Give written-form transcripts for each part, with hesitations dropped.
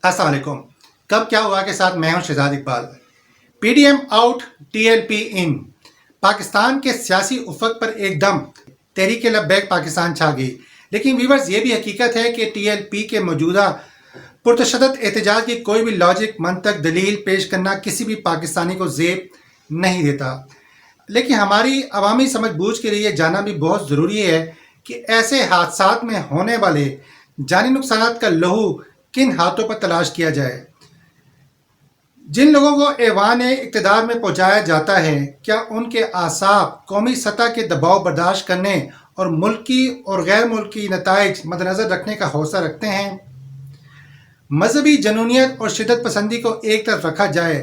अस्सलाम वालेकुम। कब क्या हुआ के साथ मैं हूं Shahzad Iqbal. PDM out, TLP in. Pakistan के सियासी उफक पर एकदम तहरीक लब्बैक पाकिस्तान छा गई। लेकिन व्यूअर्स, ये भी हकीकत है कि टीएलपी के मौजूदा पुरतशद्दद एहतजाज की कोई भी लॉजिक, मंतक, दलील पेश करना किसी भी पाकिस्तानी को ज़ेब नहीं देता। लेकिन हमारी अवामी समझ बूझ के लिए जानना भी बहुत ज़रूरी है कि ऐसे हादसात में होने वाले जानी नुकसानात का लहू किन हाथों पर तलाश किया जाए। जिन लोगों को ऐवान इक़्तिदार में पहुंचाया जाता है, क्या उनके आसाब कौमी सतह के दबाव बर्दाश्त करने और मुल्की और गैर मुल्की नताइज मद्देनज़र रखने का हौसला रखते हैं? मजहबी जनूनियत और शिद्दत पसंदी को एक तरफ रखा जाए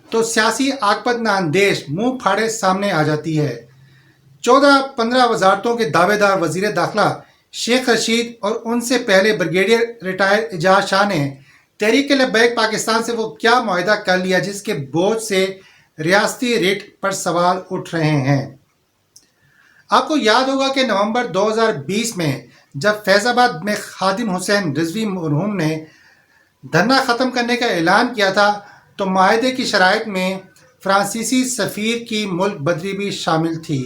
तो सियासी आकबत नाअंदेश मुंह फाड़े सामने आ जाती है। 14-15 वजारतों के दावेदार वजीर दाखिला शेख रशीद और उनसे पहले ब्रिगेडियर रिटायर एजाज शाह ने तहरीक लब्बैक पाकिस्तान से वो क्या मुआहिदा कर लिया जिसके बोझ से रियासती रेट पर सवाल उठ रहे हैं। आपको याद होगा कि नवंबर 2020 में जब फैज़ाबाद में खादिम हुसैन रिजवी मरहूम ने धरना ख़त्म करने का ऐलान किया था, तो मुआहिदे की शराइत में फ्रांसीसी सफ़ीर की मुल्क बदरी भी शामिल थी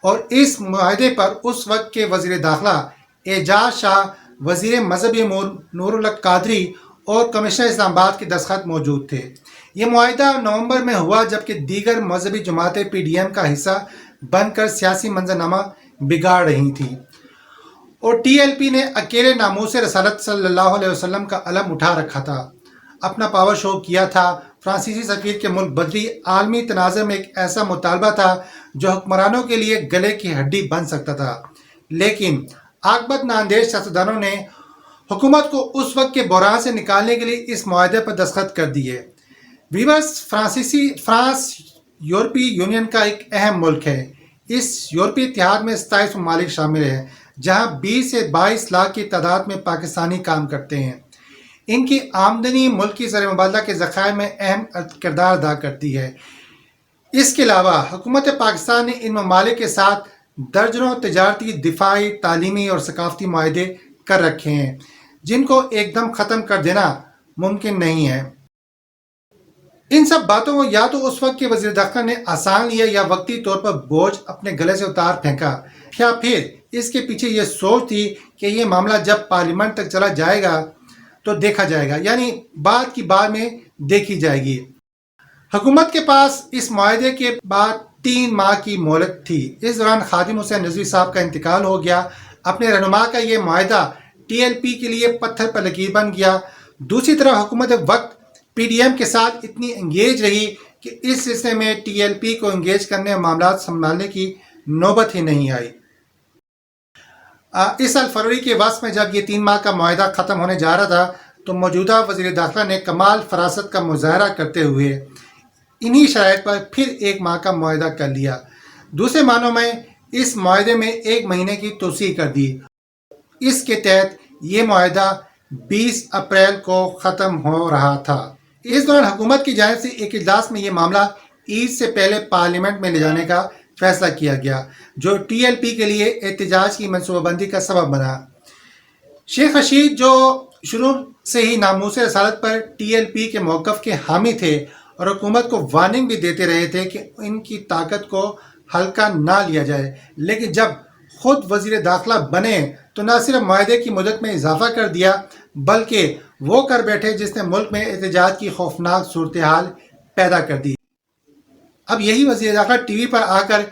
और इस मुआहिदे पर उस वक्त के वज़ीर दाखिला एजाज शाह, वज़ीर मजहबी अमूर नूरुल हक कादरी और कमिश्नर इस्लामाबाद के दस्तखत मौजूद थे। ये मुआहिदा नवंबर में हुआ जबकि दीगर मजहबी जमातें पीडीएम का हिस्सा बनकर सियासी मंजरनामा बिगाड़ रही थी और टीएलपी ने अकेले नामूस रसालत सल्लल्लाहु अलैहि वसल्लम का अलम उठा रखा था, अपना पावर शो किया था। फ्रांसीसी सफ़ीर के मुल्क बदरी आलमी तनाज़ुर में एक ऐसा मुतालबा था जो हुक्मरानों के लिए गले की हड्डी बन सकता था। लेकिन आकबत नाअंदेश सियासतदानों ने हुकूमत को उस वक्त के बहरान से निकालने के लिए इस मुआहिदे पर दस्तखत कर दिए। व्यूअर्स, फ्रांस यूरोपीय यूनियन का एक अहम मुल्क है। इस यूरोपीय इत्तेहाद में 27 ममालिक शामिल हैं, जहाँ 20 से 22 लाख की तादाद में पाकिस्तानी काम करते हैं। इनकी आमदनी मुल्की ज़र मुबादला के ज़खायर में अहम किरदार अदा करती है। इसके अलावा हुकूमत पाकिस्तान ने इन ममालिक के साथ दर्जनों तजारती, दिफाई, तालीमी और सकाफती मुआहिदे कर रखे हैं जिनको एकदम ख़त्म कर देना मुमकिन नहीं है। इन सब बातों को या तो उस वक्त के वज़ीर दाखिला ने आसान लिया या वक्ती तौर पर बोझ अपने गले से उतार फेंका, या फिर इसके पीछे ये सोच थी कि ये मामला जब पार्लियामेंट तक चला जाएगा तो देखा जाएगा, यानी बात की बाद में देखी जाएगी। हुकूमत के पास इस मुआहिदे के बाद 3 माह की मोहलत थी। इस दौरान खादिम हुसैन रिजवी साहब का इंतकाल हो गया। अपने रहनुमा का ये मुआहिदा टीएलपी के लिए पत्थर पर लकीर बन गया। दूसरी तरफ हुकूमत वक्त पीडीएम के साथ इतनी एंगेज रही कि इस सिलसिले में टीएलपी को एंगेज करने और मामला संभालने की नौबत ही नहीं आई। इस साल फरवरी के वक्त में जब ये 3 माह का मुआहिदा ख़त्म होने जा रहा था तो मौजूदा वज़ीर दाखिला ने कमाल फरासत का मुजाहरा करते हुए इन्हीं शराइत पर फिर 1 माह का मुआहिदा कर लिया। दूसरे मानों में इस मुआहिदे में 1 महीने की तोसी कर दी। इसके तहत ये मुआहिदा 20 अप्रैल को ख़त्म हो रहा था। इस दौरान हुकूमत की जानिब से एक इजलास में ये मामला ईद से पहले पार्लियामेंट में ले जाने का फैसला किया गया, जो टीएलपी के लिए एहतजाज की मनसूबाबंदी का सबब बना। शेख रशीद, जो शुरू से ही नामूस रसालत पर टीएलपी के मौक़िफ़ के हामी थे और हुकूमत को वार्निंग भी देते रहे थे कि इनकी ताकत को हल्का ना लिया जाए, लेकिन जब खुद वज़ीर दाखिला बने तो न सिर्फ मुआहिदे की मुद्दत में इजाफा कर दिया बल्कि वो कर बैठे जिसने मुल्क में एहतजाज की खौफनाक सूरत हाल पैदा कर दी। अब यही वज़ीर दाखिला टीवी पर आकर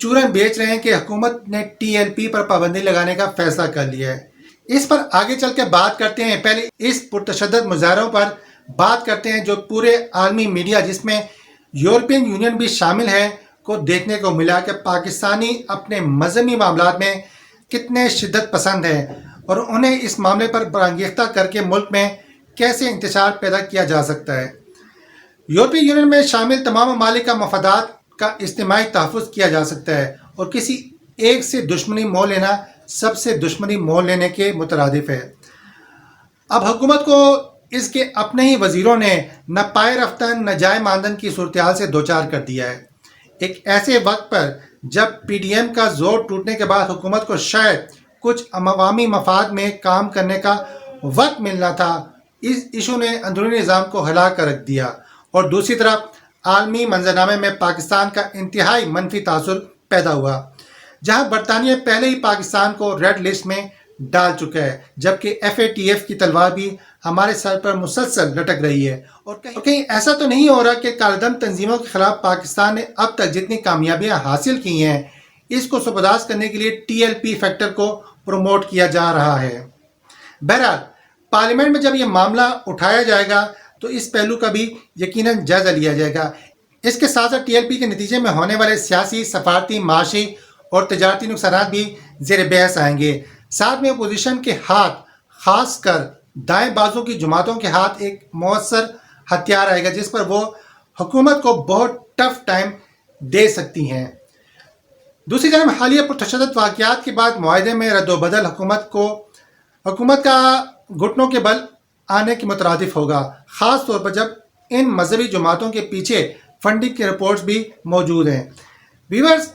चूरन बेच रहे हैं कि हुकूमत ने टीएलपी पर पाबंदी लगाने का फैसला कर लिया है। इस पर आगे चल के बात करते हैं। पहले इस पुरतशद्दद मुजाहरों पर बात करते हैं जो पूरे आलमी मीडिया, जिसमें यूरोपियन यूनियन भी शामिल है, को देखने को मिला कि पाकिस्तानी अपने मजहबी मामलात में कितने शिद्दत पसंद हैं और उन्हें इस मामले पर बरंगेख्ता करके मुल्क में कैसे इंतशार पैदा किया जा सकता है। यूरोपीय यूनियन में शामिल तमाम ममालिक का मफादात का इज्तिमाई तहफ़्फ़ुज़ किया जा सकता है और किसी एक से दुश्मनी मोल लेना सबसे दुश्मनी मोल लेने के मुतरादिफ है। अब हुकूमत को इसके अपने ही वज़ीरों ने न पाए रफ्तान न जाए मानदन की सूरत हाल से दो चार कर दिया है। एक ऐसे वक्त पर जब पीडीएम का जोर टूटने के बाद हुकूमत को शायद कुछ अवामी मफाद में काम करने का वक्त मिलना था, اس ایشو نے اندرونی نظام کو ہلا کر رکھ دیا اور دوسری طرف عالمی منظرنامے میں پاکستان کا انتہائی منفی تاثر پیدا ہوا، جہاں برطانیہ پہلے ہی پاکستان کو ریڈ لسٹ میں ڈال چکا ہے، جبکہ FATF کی تلوار بھی ہمارے سر پر مسلسل لٹک رہی ہے۔ اور کہیں ایسا تو نہیں ہو رہا کہ کالعدم تنظیموں کے خلاف پاکستان نے اب تک جتنی کامیابیاں حاصل کی ہیں اس کو سپرداز کرنے کے لیے TLP فیکٹر کو پروموٹ کیا جا رہا ہے۔ بہرحال پارلیمنٹ میں جب یہ معاملہ اٹھایا جائے گا تو اس پہلو کا بھی یقیناً جائزہ لیا جائے گا۔ اس کے ساتھ ساتھ TLP کے نتیجے میں ہونے والے سیاسی، سفارتی، معاشی اور تجارتی نقصانات بھی زیر بحث آئیں گے۔ ساتھ میں اپوزیشن کے ہاتھ، خاص کر دائیں بازو کی جماعتوں کے ہاتھ ایک مؤثر ہتھیار آئے گا جس پر وہ حکومت کو بہت ٹف ٹائم دے سکتی ہیں۔ دوسری جانب حالیہ پرتشدد واقعات کے بعد معاہدے میں رد و بدل حکومت کا گھٹنوں کے بل آنے کے مترادف ہوگا، خاص طور پر جب ان مذہبی جماعتوں کے پیچھے فنڈنگ کے رپورٹس بھی موجود ہیں۔ ویورز،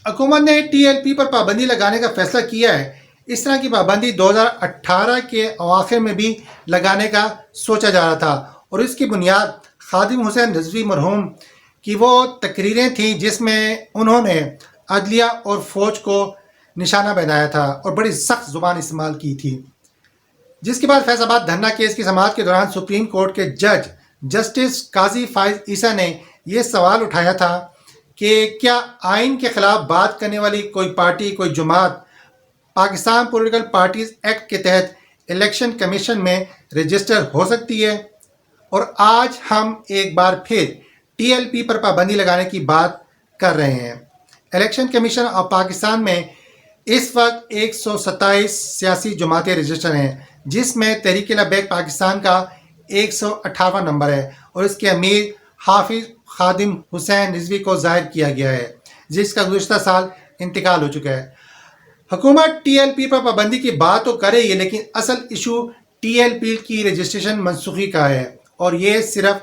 حکومت نے TLP پر پابندی لگانے کا فیصلہ کیا ہے۔ اس طرح کی پابندی 2018 کے اواخر میں بھی لگانے کا سوچا جا رہا تھا اور اس کی بنیاد خادم حسین رضوی مرحوم کی وہ تقریریں تھیں جس میں انہوں نے عدلیہ اور فوج کو نشانہ بنایا تھا اور بڑی سخت زبان استعمال کی تھی، جس کے بعد فیض آباد دھرنا کیس کی سماعت کے دوران سپریم کورٹ کے جج جسٹس قاضی فائز عیسیٰ نے یہ سوال اٹھایا تھا کہ کیا آئین کے خلاف بات کرنے والی کوئی پارٹی، کوئی جماعت پاکستان پولیٹیکل پارٹیز ایکٹ کے تحت الیکشن کمیشن میں رجسٹر ہو سکتی ہے؟ اور آج ہم ایک بار پھر TLP پر پابندی لگانے کی بات کر رہے ہیں۔ الیکشن کمیشن آف پاکستان میں اس وقت 127 سیاسی جماعتیں رجسٹر ہیں، جس میں تحریک لبیک پاکستان کا 158 نمبر ہے اور اس کے امیر حافظ خادم حسین رضوی کو ظاہر کیا گیا ہے، جس کا گزشتہ سال انتقال ہو چکا ہے۔ حکومت TLP پر پابندی کی بات تو کرے گی، لیکن اصل ایشو TLP کی رجسٹریشن منسوخی کا ہے اور یہ صرف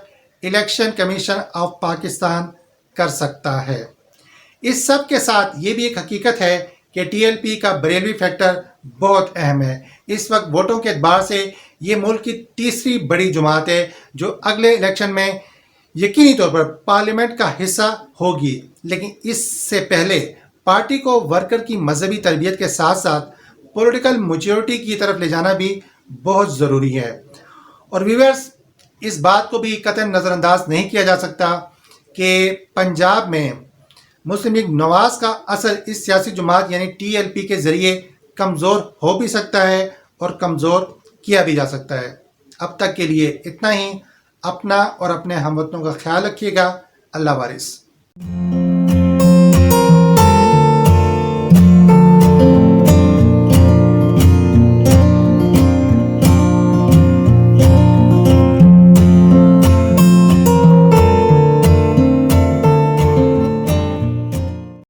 الیکشن کمیشن آف پاکستان کر سکتا ہے۔ اس سب کے ساتھ یہ بھی ایک حقیقت ہے کہ TLP کا بریلوی فیکٹر بہت اہم ہے۔ اس وقت ووٹوں کے اعتبار سے یہ ملک کی تیسری بڑی جماعت ہے جو اگلے الیکشن میں یقینی طور پر پارلیمنٹ کا حصہ ہوگی، لیکن اس سے پہلے پارٹی کو ورکر کی مذہبی تربیت کے ساتھ ساتھ پولیٹیکل میچورٹی کی طرف لے جانا بھی بہت ضروری ہے۔ اور ویورز، اس بات کو بھی قطعاً نظر انداز نہیں کیا جا سکتا کہ پنجاب میں مسلم لیگ نواز کا اثر اس سیاسی جماعت یعنی TLP کے ذریعے کمزور ہو بھی سکتا ہے اور کمزور کیا بھی جا سکتا ہے۔ اب تک کے لیے اتنا ہی۔ اپنا اور اپنے ہم وطنوں کا خیال رکھیے گا۔ اللہ وارث۔